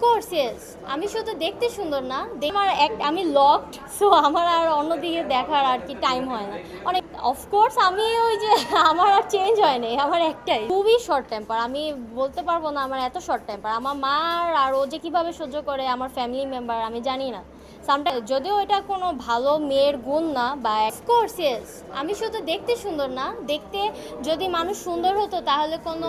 Of course yes. আমি শুধু দেখতে সুন্দর না, আমার আমি লকড, সো আমার আর অন্যদিকে দেখার আর কি টাইম হয় না অনেক। অফকোর্স আমি ওই যে আমার আর চেঞ্জ হয় নাই, আমার একটাই খুবই শর্ট টেম্পার। আমি বলতে পারবো না আমার এত শর্ট টেম্পার। আমার মা আর ও যে কীভাবে সহ্য করে আমার ফ্যামিলি মেম্বার আমি জানি না। সামটাইম যদিও এটা কোনো ভালো মেয়ের গুণ না বা অফকোর্স ইয়েস। আমি শুধু দেখতে সুন্দর না, দেখতে যদি মানুষ সুন্দর হতো তাহলে কোনো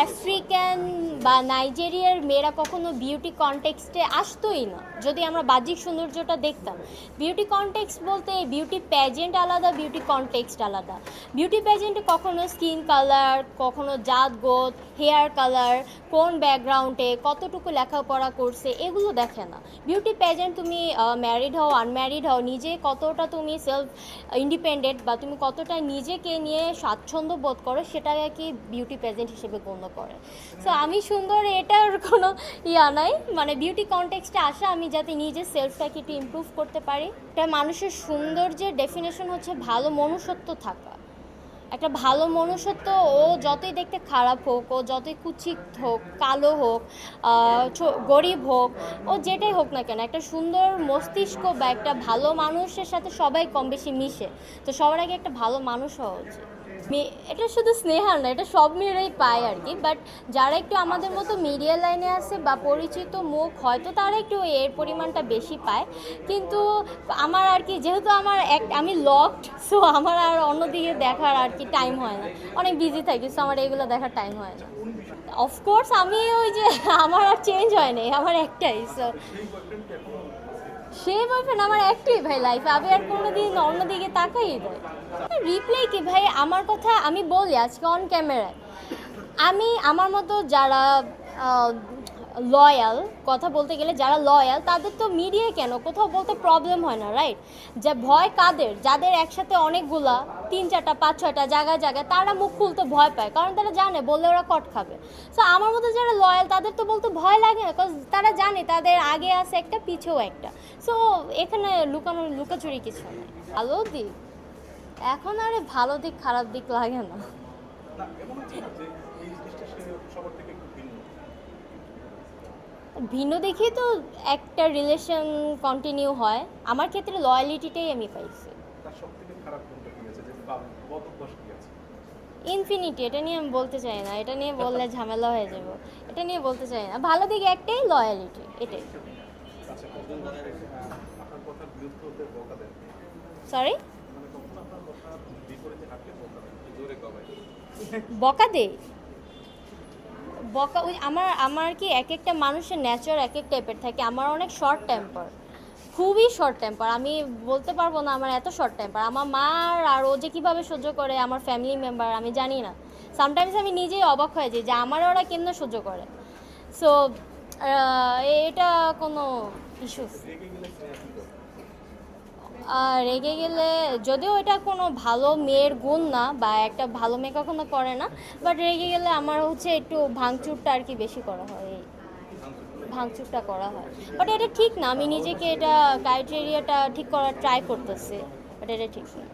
আফ্রিকান বা নাইজেরিয়ার মেয়েরা কখনো বিউটি কনটেক্সটে আসতোই না যদি আমরা বাহ্যিক সৌন্দর্যটা দেখতাম। বিউটি কনটেক্সট বলতে বিউটি প্যাজেন্ট আলাদা, বিউটি কনটেক্সট আলাদা। বিউটি প্যাজেন্টে কখনো স্কিন কালার, কখনো জাত গোত, হেয়ার কালার, কোন ব্যাকগ্রাউন্ডে কতটুকু লেখাপড়া করছে এগুলো দেখে না। বিউটি প্যাজেন্ট তুমি ম্যারিড হও আনম্যারিড হও, নিজে কতটা তুমি সেলফ ইন্ডিপেন্ডেন্ট বা তুমি কতটা নিজেকে নিয়ে স্বাচ্ছন্দ্য বোধ করো সেটাকে কি বিউটি প্যাজেন্ট হিসেবে গণ্য করে। সো আমি সুন্দর এটার কোনো নাই, মানে বিউটি কনটেক্সটে আসা আমি যাতে নিজের সেলফটাকে একটু ইমপ্রুভ করতে পারি। এটা মানুষের সৌন্দর্যের ডেফিনেশন হচ্ছে ভালো মনুষ্যত্ব থাকা। একটা ভালো মনুষ্যত্ব, ও যতই দেখতে খারাপ হোক, ও যতই কুচিত হোক, কালো হোক, গরিব হোক, ও যেটাই হোক না কেন, একটা সুন্দর মস্তিষ্ক বা একটা ভালো মানুষের সাথে সবাই কম বেশি মিশে। তো সবার আগে একটা ভালো মানুষ হওয়া উচিত। এটা শুধু স্নেহা না, এটা সব মেয়েরাই পায় আর কি। বাট যারা একটু আমাদের মতো মিডিয়া লাইনে আছে বা পরিচিত মুখ, হয়তো তারা একটু এর পরিমাণটা বেশি পায়। কিন্তু আমার আর কি, যেহেতু আমি লকড, সো আমার আর অন্যদিকে দেখার আর কি টাইম হয় না, অনেক বিজি থাকি, সো আমার এগুলো দেখার টাইম হয় না। অফকোর্স আমি ওই যে আমার আর চেঞ্জ হয় নাই, আমার একটাই। সো সেই বয়ফ্রেন্ড আমার একটাই ভাই লাইফে, আমি আর কোনোদিন অন্যদিকে তাকাই দেয়। রিপ্লাই কি ভাই, আমার কথা আমি বলি আজকে অন ক্যামেরায়। আমি আমার মতো যারা লয়াল, কথা বলতে গেলে যারা লয়াল, তাদের তো মিডিয়ায় কেন কোথাও বলতে প্রবলেম হয় না, রাইট? যে ভয় কাদের, যাদের একসাথে অনেকগুলা 3-4টা 5-6টা জায়গায় জায়গায়, তারা মুখ খুলতে ভয় পায়, কারণ তারা জানে বললে ওরা কট খাবে। সো আমার মতো যারা লয়াল তাদের তো বলতে ভয় লাগে না, বিকজ তারা জানে তাদের আগে আছে একটা, পিছেও একটা। সো এখানে লুকাচুরি কিছু নেই। ভালো দিক এখন আর ভালো দিক খারাপ দিক লাগে না। ভিন্ন দেখেই তো একটা রিলেশন কন্টিনিউ হয়। আমার ক্ষেত্রে লয়ালিটিটাই আমি পাইছি। ইনফিনিটি, এটা নিয়ে আমি বলতে চাই না, এটা নিয়ে বললে ঝামেলা হয়ে যাব। এটা নিয়ে বলতে চাই না। ভালো দিক একটাই, লয়ালিটি, এটাই। সরি, বকা দে, বকা ওই আমার কি এক একটা মানুষের নেচার এক এক টাইপের থাকে। আমার অনেক শর্ট টেম্পার, খুবই শর্ট টেম্পার। আমি বলতে পারবো না আমার এত শর্ট টেম্পার। আমার মা আর ও যে কীভাবে সহ্য করে আমার ফ্যামিলি মেম্বার আমি জানি না। সামটাইমস আমি নিজেই অবাক হয়ে যাই যে আমার ওরা কেমনে সহ্য করে। সো এটা কোনো ইস্যুস। রেগে গেলে, যদিও এটা কোনো ভালো মেয়ের গুণ না বা একটা ভালো মেয়ে কখনো করে না, বাট রেগে গেলে আমার হচ্ছে একটু ভাঙচুরটা আর কি বেশি করা হয়, এই ভাঙচুরটা করা হয়। বাট এটা ঠিক না, আমি নিজেকে এটা ক্রাইটেরিয়াটা ঠিক করার ট্রাই করতেছি, বাট এটা ঠিক না।